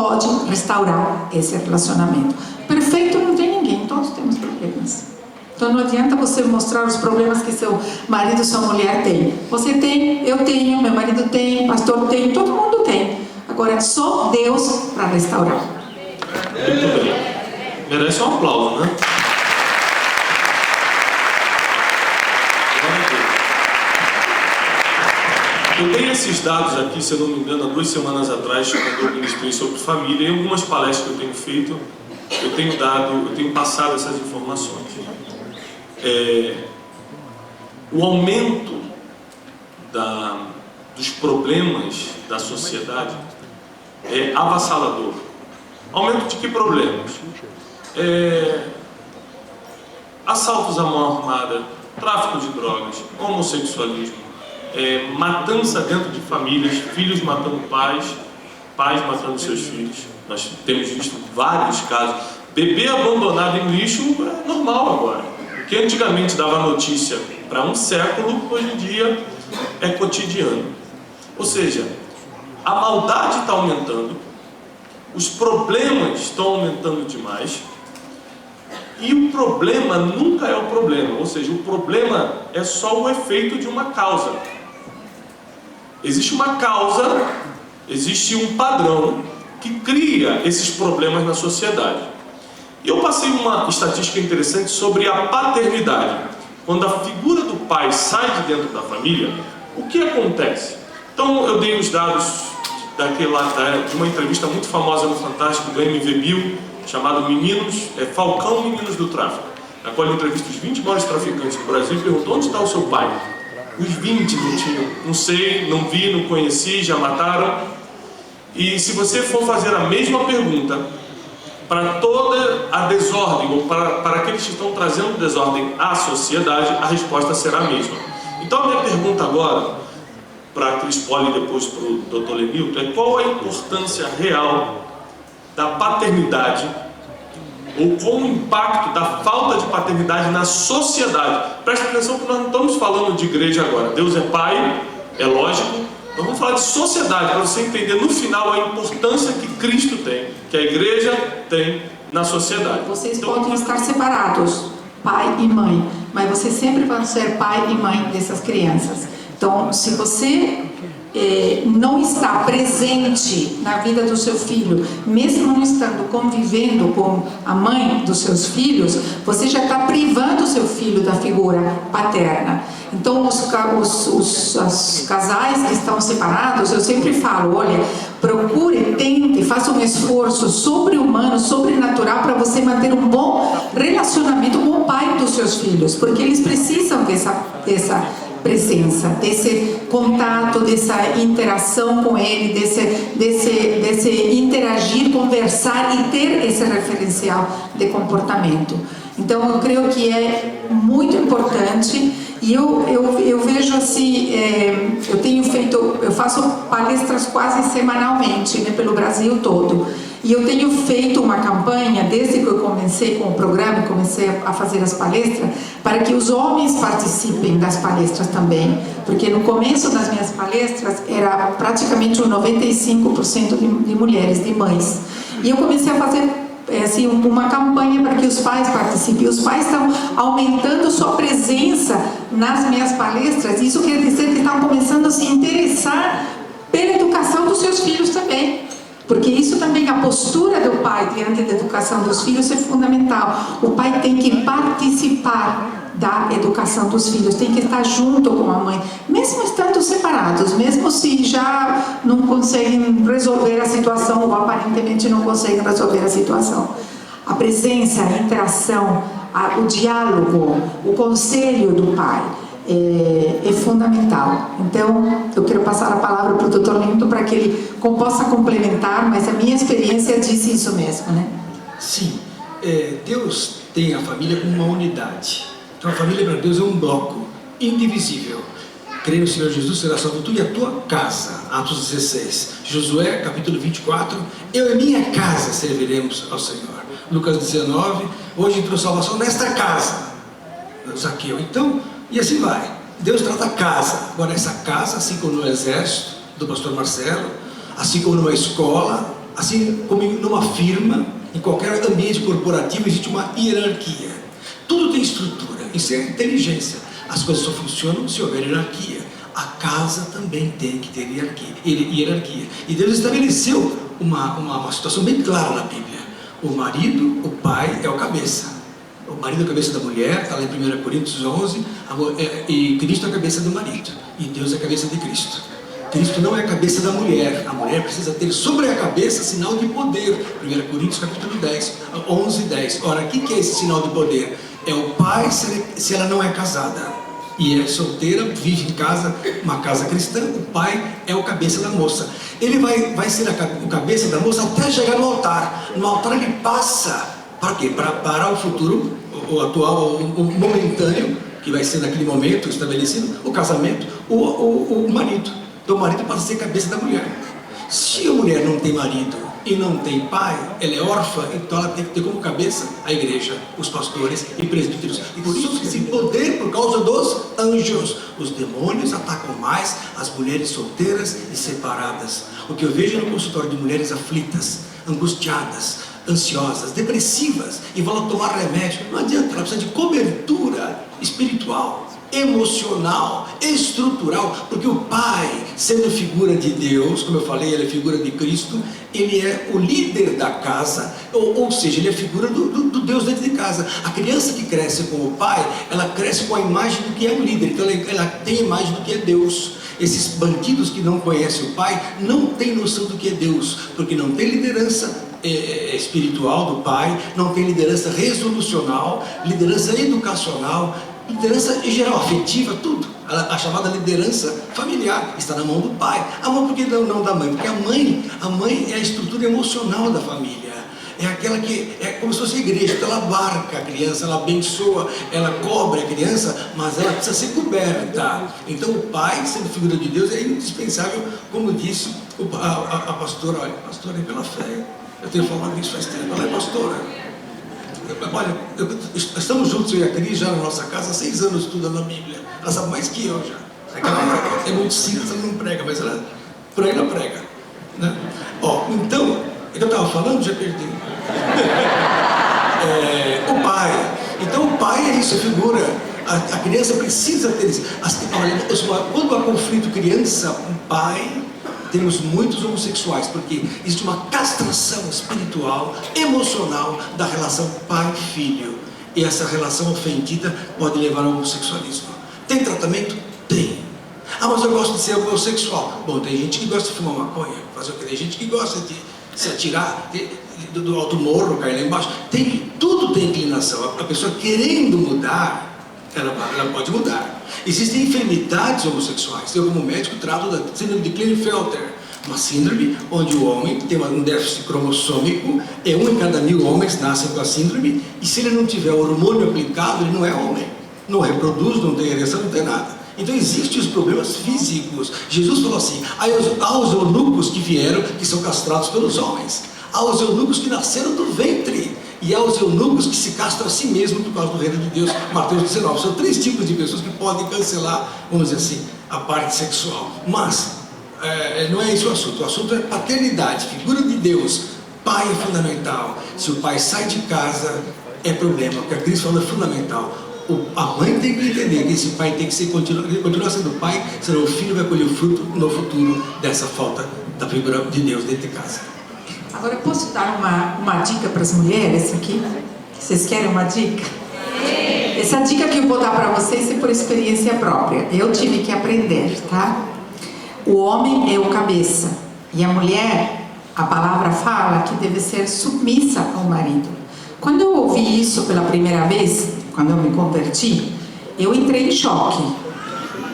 pode restaurar esse relacionamento. Perfeito não tem ninguém, todos temos problemas. Então não adianta você mostrar os problemas que seu marido, sua mulher tem. Você tem, eu tenho, meu marido tem, pastor tem, todo mundo tem. Agora só Deus para restaurar. Muito bem. Merece um aplauso, né? Eu tenho esses dados aqui, se eu não me engano, há 2 semanas atrás, quando eu ministrei sobre família, em algumas palestras que eu tenho feito, eu tenho passado essas informações. O aumento dos problemas da sociedade é avassalador. Aumento de que problemas? Assaltos à mão armada, tráfico de drogas, homossexualismo, matança dentro de famílias, filhos matando pais, pais matando seus filhos. Nós temos visto vários casos. Bebê abandonado em lixo é normal agora. O que antigamente dava notícia para um século, hoje em dia é cotidiano. Ou seja, a maldade está aumentando, os problemas estão aumentando demais, e o problema nunca é o problema. Ou seja, o problema é só o efeito de uma causa. Existe uma causa, existe um padrão que cria esses problemas na sociedade. E eu passei uma estatística interessante sobre a paternidade. Quando a figura do pai sai de dentro da família, o que acontece? Então eu dei os dados de uma entrevista muito famosa no Fantástico do MVBio, chamado Falcão Meninos do Tráfico, na qual ele entrevista os 20 maiores traficantes do Brasil e perguntou: onde está o seu pai? Os 20 não tinham, não sei, não vi, não conheci, já mataram. E se você for fazer a mesma pergunta para toda a desordem, ou para aqueles que estão trazendo desordem à sociedade, a resposta será a mesma. Então a minha pergunta agora, para a Cris Poli e depois para o Dr. Lenilton, é: qual a importância real da paternidade, ou qual o impacto da falta de paternidade na sociedade? Presta atenção que nós não estamos falando de igreja agora. Deus é pai, é lógico. Nós vamos falar de sociedade, para você entender no final a importância que Cristo tem, que a igreja tem na sociedade. Vocês podem estar separados, pai e mãe, mas vocês sempre vão ser pai e mãe dessas crianças. Então, se você não está presente na vida do seu filho, mesmo não estando convivendo com a mãe dos seus filhos, você já está privando o seu filho da figura paterna. Então os casais que estão separados, eu sempre falo: olha, procure, tente, faça um esforço sobre-humano, sobrenatural, para você manter um bom relacionamento com o pai dos seus filhos, porque eles precisam dessa presença, desse contato, dessa interação com ele, desse interagir, conversar e ter esse referencial de comportamento. Então eu creio que é muito importante. E eu vejo assim, eu faço palestras quase semanalmente, né, pelo Brasil todo. E eu tenho feito uma campanha, desde que eu comecei com o programa, comecei a fazer as palestras, para que os homens participem das palestras também. Porque no começo das minhas palestras, era praticamente 95% de mulheres, de mães. E eu comecei a fazer assim, uma campanha para que os pais participem. Os pais estão aumentando sua presença nas minhas palestras. Isso quer dizer que estão começando a se interessar pela educação dos seus filhos também. Porque isso também, a postura do pai diante da educação dos filhos é fundamental. O pai tem que participar da educação dos filhos, tem que estar junto com a mãe, mesmo estando separados, mesmo se já não conseguem resolver a situação, ou aparentemente não conseguem resolver a situação. A presença, a interação, o diálogo, o conselho do pai é fundamental. Então eu quero passar a palavra para o Dr. Lenilton para que ele possa complementar, mas a minha experiência diz isso mesmo, né? Sim, Deus tem a família como uma unidade. Então a família para Deus é um bloco indivisível. Creio no Senhor Jesus, será salvo tu e a tua casa. Atos 16. Josué capítulo 24. Eu e minha casa serviremos ao Senhor. Lucas 19. Hoje entrou salvação nesta casa. Zaqueu. Então, e assim vai. Deus trata a casa. Agora essa casa, assim como no exército do pastor Marcelo, assim como numa escola, Assim como numa firma, em qualquer ambiente corporativo, existe uma hierarquia. Tudo tem estrutura, isso é inteligência. As coisas só funcionam se houver hierarquia. A casa também tem que ter hierarquia. E Deus estabeleceu uma situação bem clara na Bíblia. O marido, o pai, é o cabeça. O marido é a cabeça da mulher, está lá em 1 Coríntios 11, e Cristo é a cabeça do marido. E Deus é a cabeça de Cristo. Cristo não é a cabeça da mulher. A mulher precisa ter sobre a cabeça sinal de poder. 1 Coríntios capítulo 11, 10. Ora, o que é esse sinal de poder? É o pai se ela não é casada e é solteira, vive em casa, uma casa cristã. O pai é o cabeça da moça. Ele vai ser o cabeça da moça até chegar no altar. No altar ele passa. Para quê? Para o futuro, o atual, o momentâneo, que vai ser naquele momento estabelecido, o casamento, o marido. Então o marido passa a ser cabeça da mulher. Se a mulher não tem marido e não tem pai, ela é órfã, então ela tem que ter como cabeça a igreja, os pastores e presbíteros. E por isso esse poder, por causa dos anjos. Os demônios atacam mais as mulheres solteiras e separadas. O que eu vejo no consultório de mulheres aflitas, angustiadas, ansiosas, depressivas, e vão lá tomar remédio. Não adianta, ela precisa de cobertura espiritual, emocional, estrutural, porque o pai, sendo figura de Deus, como eu falei, ele é figura de Cristo, ele é o líder da casa, ou seja, ele é figura do Deus dentro de casa. A criança que cresce com o pai, ela cresce com a imagem do que é o líder, então ela tem a imagem do que é Deus. Esses bandidos que não conhecem o pai, não têm noção do que é Deus, porque não tem liderança espiritual do pai, não tem liderança resolucional, liderança educacional, liderança em geral, afetiva, tudo. A chamada liderança familiar está na mão do pai. A mão, por que não da mãe? Porque a mãe é a estrutura emocional da família. É aquela que é como se fosse a igreja, então ela abarca a criança, ela abençoa, ela cobre a criança, mas ela precisa ser coberta. Então o pai, sendo figura de Deus, é indispensável, como disse a pastora. Olha, pastora, é pela fé. Eu tenho falado isso faz tempo. Ela é pastora. Olha, estamos juntos, eu e a Cris, já na nossa casa, há 6 anos estudando a Bíblia. Ela sabe mais que eu já. Ela é muito simples, ela não prega, mas ela prega. Né? Então, eu estava falando, já perdi. O pai. Então o pai é isso, a figura. A criança precisa ter isso. Quando há conflito criança-pai, temos muitos homossexuais, porque existe uma castração espiritual, emocional da relação pai-filho. E essa relação ofendida pode levar ao homossexualismo. Tem tratamento? Tem. Ah, mas eu gosto de ser homossexual. Bom, tem gente que gosta de fumar maconha, fazer o quê? Tem gente que gosta de se atirar do alto morro, cair lá embaixo. Tudo tem inclinação. A pessoa querendo mudar, ela pode mudar. Existem enfermidades homossexuais. Eu, como médico, trato da síndrome de Klinefelter, uma síndrome onde o homem tem um déficit cromossômico, 1 em cada 1000 homens nascem com a síndrome, e se ele não tiver hormônio aplicado, ele não é homem, não reproduz, não tem ereção, não tem nada. Então existem os problemas físicos. Jesus falou assim: há os eunucos que vieram, que são castrados pelos homens, há os eunucos que nasceram do ventre, e há os eunucos que se castram a si mesmos por causa do reino de Deus. Mateus 19. São 3 tipos de pessoas que podem cancelar, vamos dizer assim, a parte sexual. Mas não é esse o assunto. O assunto é paternidade, figura de Deus. Pai é fundamental. Se o pai sai de casa, é problema. O que a Cris falou é fundamental. A mãe tem que entender que esse pai tem que continuar sendo pai, senão o filho vai colher o fruto no futuro dessa falta da figura de Deus dentro de casa. Agora, posso dar uma dica para as mulheres aqui? Vocês querem uma dica? Essa dica que eu vou dar para vocês é por experiência própria. Eu tive que aprender, tá? O homem é o cabeça e a mulher, a palavra fala que deve ser submissa ao marido. Quando eu ouvi isso pela primeira vez, quando eu me converti, eu entrei em choque,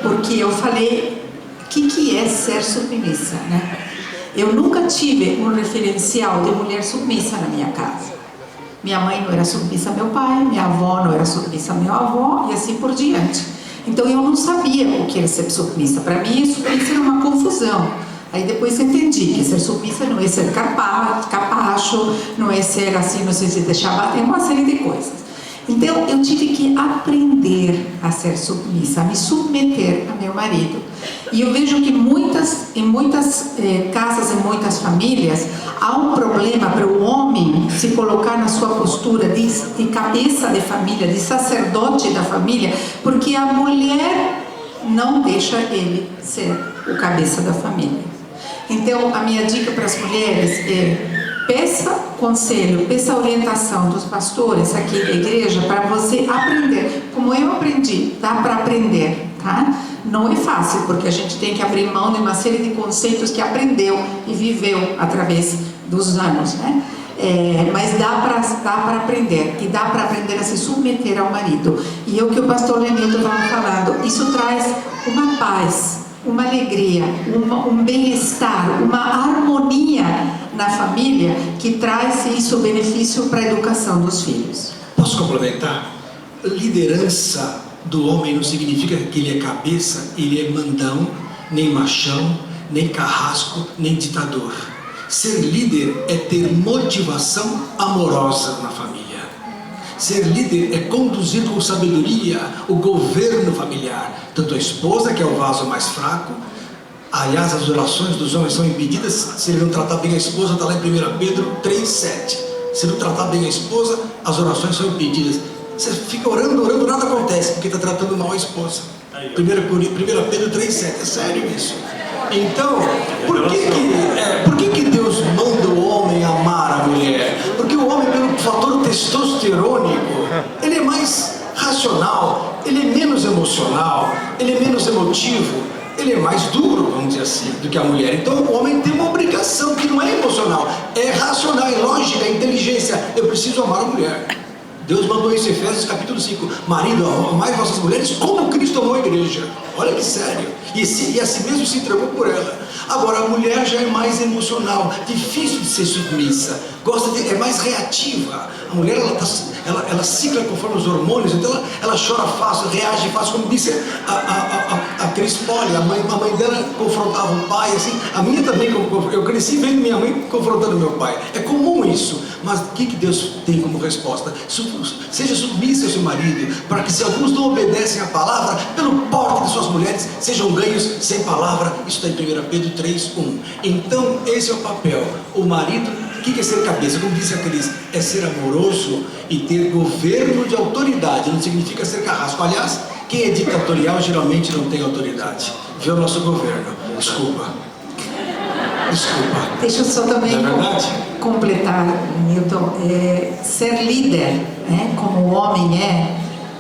porque eu falei: o que é ser submissa, né? Eu nunca tive um referencial de mulher submissa na minha casa. Minha mãe não era submissa ao meu pai, minha avó não era submissa ao meu avô, e assim por diante. Então eu não sabia o que era ser submissa. Para mim, submissa era uma confusão. Aí depois entendi que ser submissa não é ser capacho, não é ser assim, não sei se deixar bater, uma série de coisas. Então eu tive que aprender a ser submissa, a me submeter a meu marido. E eu vejo que em muitas casas, em muitas famílias, há um problema para o homem se colocar na sua postura de cabeça de família, de sacerdote da família, porque a mulher não deixa ele ser o cabeça da família. Então, a minha dica para as mulheres é: peça conselho, peça orientação dos pastores aqui da igreja para você aprender. Como eu aprendi, dá para aprender, tá? Não é fácil, porque a gente tem que abrir mão de uma série de conceitos que aprendeu e viveu através dos anos, né? Mas dá para aprender, e dá para aprender a se submeter ao marido. E é o que o pastor Lenilton estava falando, isso traz uma paz, uma alegria, um bem-estar, uma harmonia na família, que traz isso benefício para a educação dos filhos. Posso complementar? Liderança do homem não significa que ele é cabeça, ele é mandão, nem machão, nem carrasco, nem ditador. Ser líder é ter motivação amorosa na família. Ser líder é conduzir com sabedoria o governo familiar. Tanto a esposa, que é o vaso mais fraco. Aliás, as orações dos homens são impedidas se ele não tratar bem a esposa, está lá em 1 Pedro 3,7. Se não tratar bem a esposa, as orações são impedidas. Você fica orando, nada acontece, porque está tratando mal a esposa. 1 Pedro 3,7, é sério isso. Então, por que Deus manda o homem amar a mulher? Porque o homem, pelo fator testosterônico, ele é mais racional, ele é menos emocional, ele é menos emotivo, ele é mais duro, vamos dizer assim, do que a mulher. Então o homem tem uma obrigação que não é emocional, é racional, é lógica, é inteligência. Eu preciso amar a mulher. Deus mandou isso em Efésios capítulo 5. Marido, amai vossas mulheres como Cristo amou a igreja. Olha que sério. E assim mesmo se entregou por ela. Agora, a mulher já é mais emocional, difícil de ser submissa, é mais reativa. A mulher, ela cicla conforme os hormônios, então ela chora fácil, reage fácil, como disse a Cris Poli, a mãe dela confrontava o pai, assim. A minha também, eu cresci vendo minha mãe confrontando meu pai. É comum isso. Mas o que Deus tem como resposta? Seja submissa ao seu marido, para que, se alguns não obedecem à palavra, pelo porte de suas mulheres, sejam ganhos sem palavra. Isso está em 1 Pedro 3:1. Então, esse é o papel. O marido, o que é ser cabeça? Como disse a Cris, é ser amoroso e ter governo de autoridade. Não significa ser carrasco. Aliás, quem é ditatorial geralmente não tem autoridade. Vê o nosso governo. Desculpa. Deixa eu só também completar, Newton. Ser líder, né, como o homem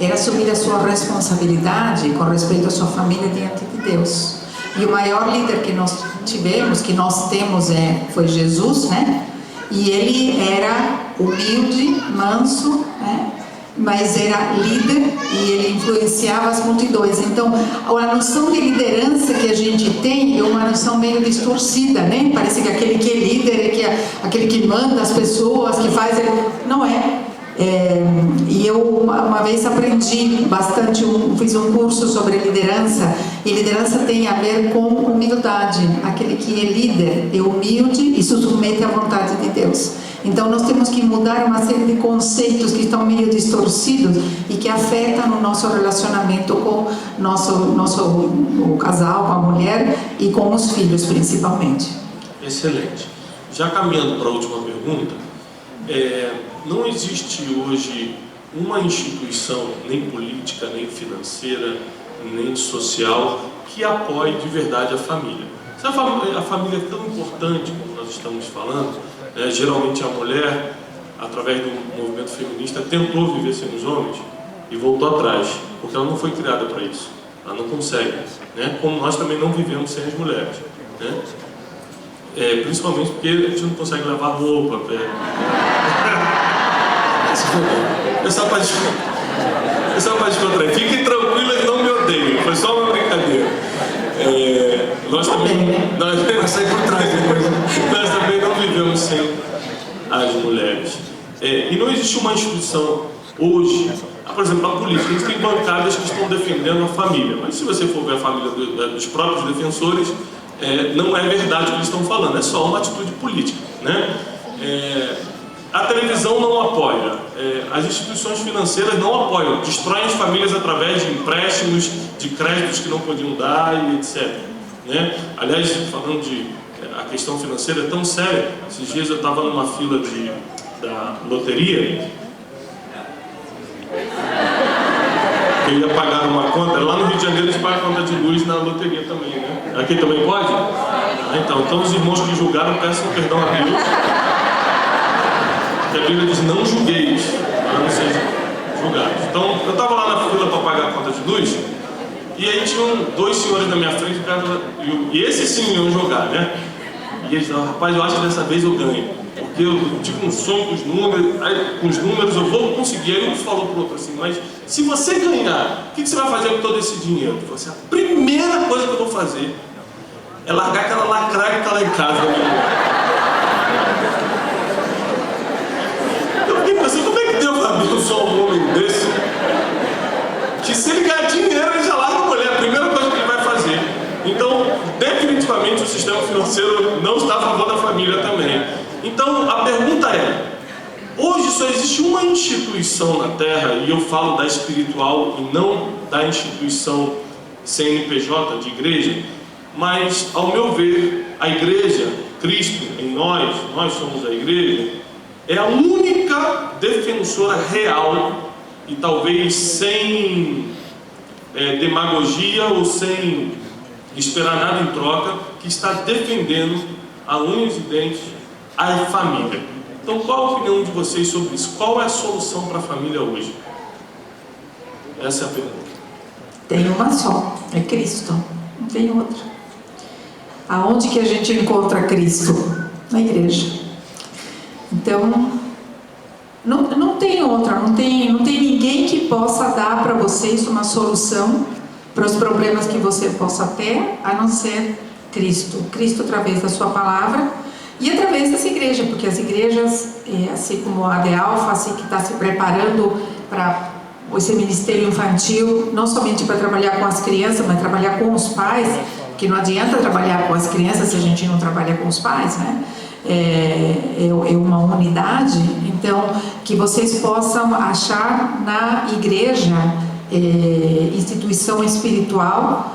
era assumir a sua responsabilidade com respeito à sua família diante de Deus. E o maior líder que nós tivemos, que nós temos, foi Jesus, né? E ele era humilde, manso, né? Mas era líder e ele influenciava as multidões. Então, a noção de liderança que a gente tem é uma noção meio distorcida, né? Parece que aquele que é líder é aquele que manda as pessoas, que faz... Não é. E eu uma vez aprendi bastante, fiz um curso sobre liderança, e liderança tem a ver com humildade. Aquele que é líder é humilde e se submete à vontade de Deus. Então nós temos que mudar uma série de conceitos que estão meio distorcidos e que afetam o nosso relacionamento com o casal, com a mulher e com os filhos principalmente. Excelente. Já caminhando para a última pergunta, não existe hoje uma instituição, nem política, nem financeira, nem social, que apoie de verdade a família. Se a família é tão importante como nós estamos falando, geralmente a mulher, através do movimento feminista, tentou viver sem os homens e voltou atrás, porque ela não foi criada para isso. Ela não consegue, né? Como nós também não vivemos sem as mulheres, né? Principalmente porque a gente não consegue lavar roupa. É só para descontrair. Fiquem tranquilas, não me odeiem. Foi só uma brincadeira. Nós também não vivemos sem as mulheres. E não existe uma instituição hoje, por exemplo, a política. A gente tem bancadas que estão defendendo a família, mas se você for ver a família dos próprios defensores, não é verdade o que eles estão falando, é só uma atitude política, né? A televisão não apoia, as instituições financeiras não apoiam, destroem as famílias através de empréstimos, de créditos que não podiam dar e etc. né? Aliás, falando de a questão financeira é tão séria, esses dias eu estava numa fila da loteria, eu ia pagar uma conta, lá no Rio de Janeiro eles pagam conta de luz na loteria também, né? Aqui também pode? Então os irmãos que julgaram peçam perdão a Deus, porque a Bíblia diz: não julgueis, para não sejam julgados. Então eu estava lá na fila para pagar a conta de luz, e aí tinham 2 senhores na minha frente, e esses sim iam jogar, né? E eles falaram: rapaz, eu acho que dessa vez eu ganho, porque eu tive um sonho com os números, eu vou conseguir. Aí um falou pro outro assim: mas se você ganhar, o que você vai fazer com todo esse dinheiro? Eu falei assim: a primeira coisa que eu vou fazer é largar aquela lacraia que está lá em casa. Eu fiquei pensando: como é que Deus abençoa um homem desse? Que se ele ganhar dinheiro, ele já larga a mulher, a primeira coisa que ele vai fazer. Então, definitivamente o sistema financeiro não está a favor da família também. Então, a pergunta é: hoje só existe uma instituição na Terra, e eu falo da espiritual e não da instituição CNPJ de igreja, mas, ao meu ver, a igreja, Cristo em nós somos a igreja, é a única defensora real, e talvez sem demagogia ou sem esperar nada em troca, que está defendendo a unhas e dentes a família. Então, qual a opinião de vocês sobre isso? Qual é a solução para a família hoje? Essa é a pergunta. Tem uma só, é Cristo, não tem outra. Aonde que a gente encontra Cristo? Na igreja. Então, não tem outra, não tem ninguém que possa dar para vocês uma solução para os problemas que você possa ter, a não ser Cristo. Cristo através da sua palavra e através dessa igreja, porque as igrejas, assim como a de Alfa, assim, que está se preparando para esse ministério infantil, não somente para trabalhar com as crianças, mas trabalhar com os pais, que não adianta trabalhar com as crianças se a gente não trabalha com os pais, né? É uma unidade. Então, que vocês possam achar na igreja, instituição espiritual,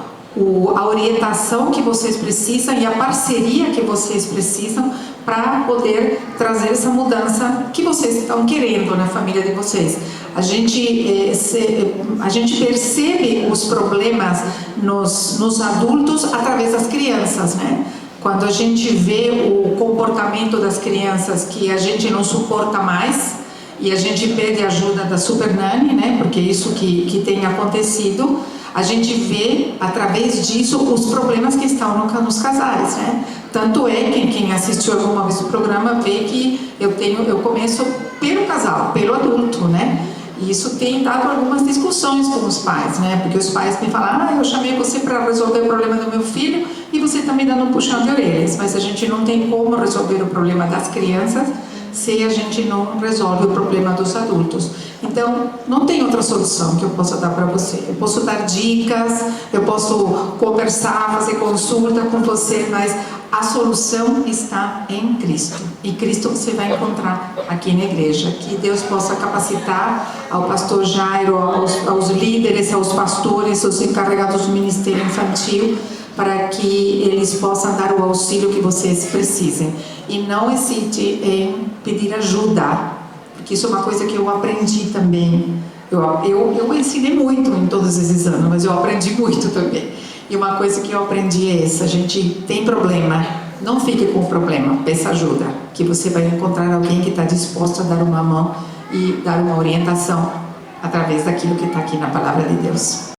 a orientação que vocês precisam e a parceria que vocês precisam para poder trazer essa mudança que vocês estão querendo na família de vocês. A gente percebe os problemas nos adultos através das crianças, né? Quando a gente vê o comportamento das crianças que a gente não suporta mais e a gente pede ajuda da Super Nanny, né? Porque isso que tem acontecido, a gente vê através disso os problemas que estão nos casais, né? Tanto é que quem assistiu alguma vez o programa vê que eu começo pelo casal, pelo adulto, né? E isso tem dado algumas discussões com os pais, né? Porque os pais me falam: eu chamei você para resolver o problema do meu filho e você está me dando um puxão de orelhas. Mas a gente não tem como resolver o problema das crianças se a gente não resolve o problema dos adultos. Então, não tem outra solução que eu possa dar para você. Eu posso dar dicas, eu posso conversar, fazer consulta com você, mas a solução está em Cristo. E Cristo você vai encontrar aqui na igreja. Que Deus possa capacitar ao pastor Jairo, aos líderes, aos pastores, aos encarregados do ministério infantil, para que eles possam dar o auxílio que vocês precisem. E não hesite em pedir ajuda, porque isso é uma coisa que eu aprendi também. Eu ensinei muito em todos esses anos, mas eu aprendi muito também. E uma coisa que eu aprendi é essa: a gente tem problema, não fique com o problema, peça ajuda, que você vai encontrar alguém que está disposto a dar uma mão e dar uma orientação através daquilo que está aqui na Palavra de Deus.